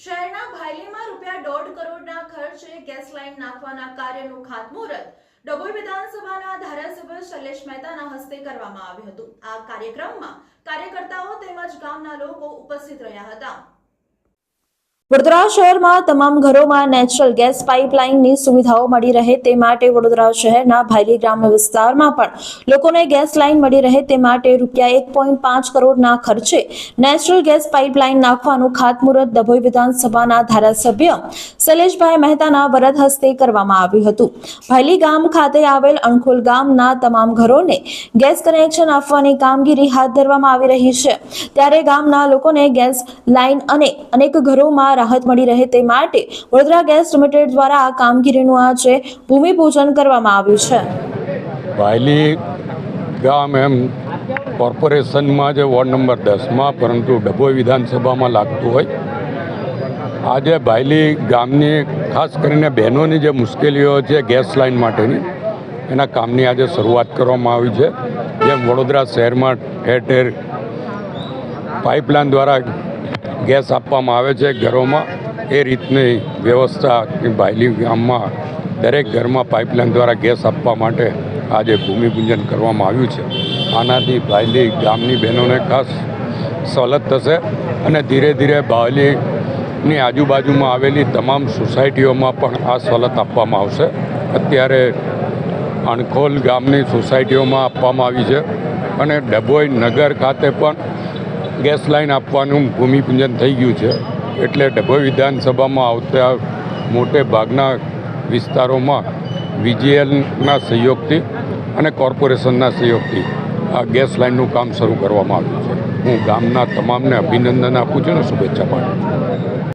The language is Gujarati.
શહેરના ભાયલીમાં ₹1.5 કરોડના ખર્ચે ગેસ લાઇન નાખવાના કાર્યનું ખાતમુહૂર્ત ડભોઈ વિધાનસભાના ધારાસભ્ય શૈલેષ મહેતાના હસ્તે કરવામાં આવ્યું હતું। આ કાર્યક્રમમાં કાર્યકર્તાઓ તેમજ ગામના લોકો ઉપસ્થિત રહ્યા હતા। વડોદરા શહેરમાં તમામ ઘરોમાં નેચરલ ગેસ પાઇપલાઇનની સુવિધાઓ મળી રહે તે માટે વડોદરા શહેરના ભાયલી ગ્રામ્ય વિસ્તારમાં પણ લોકોને ગેસ લાઇન મળી રહે તે માટે ₹1.5 કરોડના ખર્ચે નેચરલ ગેસ પાઇપલાઇન નાખવાનું ખાતમુહૂર્ત ડભોઈ વિધાનસભાના ધારાસભ્ય શૈલેષભાઈ મહેતાના વરદ હસ્તે કરવામાં આવ્યું હતું। ભાયલી ગામ ખાતે આવેલ અણખોલ ગામના તમામ ઘરોને ગેસ કનેક્શન આપવાની કામગીરી હાથ ધરવામાં આવી રહી છે, ત્યારે ગામના લોકોને ગેસ લાઇન અને અનેક ઘરોમાં રાહત મળી રહે તે માટે વડોદરા ગેસ લિમિટેડ દ્વારા આ કામગીરીનું આજે ભૂમિપૂજન કરવામાં આવ્યું છે। ભાયલી ગામ એમ કોર્પોરેશનમાં જે વોર્ડ નંબર 10માં પરંતુ ડભોઈ વિધાનસભામાં લાગતું હોય, આજે ભાયલી ગામની ખાસ કરીને બહેનોની જે મુશ્કેલીઓ છે ગેસ લાઇન માટેની, એના કામની આજે શરૂઆત કરવામાં આવી છે। જેમ વડોદરા શહેરમાં ઠેર ઠેર પાઇપલાઇન દ્વારા ગેસ આપવામાં આવે છે ઘરોમાં, એ રીતની વ્યવસ્થા ભાયલી ગામમાં દરેક ઘરમાં પાઇપલાઇન દ્વારા ગેસ આપવા માટે આજે ભૂમિપૂજન કરવામાં આવ્યું છે। આનાથી ભાયલી ગામની બહેનોને ખાસ સવલત થશે અને ધીરે ધીરે ભાયલીની આજુબાજુમાં આવેલી તમામ સોસાયટીઓમાં પણ આ સવલત આપવામાં આવશે। અત્યારે અણખોલ ગામની સોસાયટીઓમાં આપવામાં આવી છે અને ડભોઈ નગર ખાતે પણ ગેસ લાઇન આપવાનું ભૂમિપૂજન થઈ ગયું છે, એટલે ડભોઈ વિધાનસભામાં આવતા મોટે ભાગના વિસ્તારોમાં VGLના સહયોગથી અને કોર્પોરેશનના સહયોગથી આ ગેસ લાઇનનું કામ શરૂ કરવામાં આવ્યું છે। હું ગામના તમામને અભિનંદન આપું છું અને શુભેચ્છા પાઠવું છું।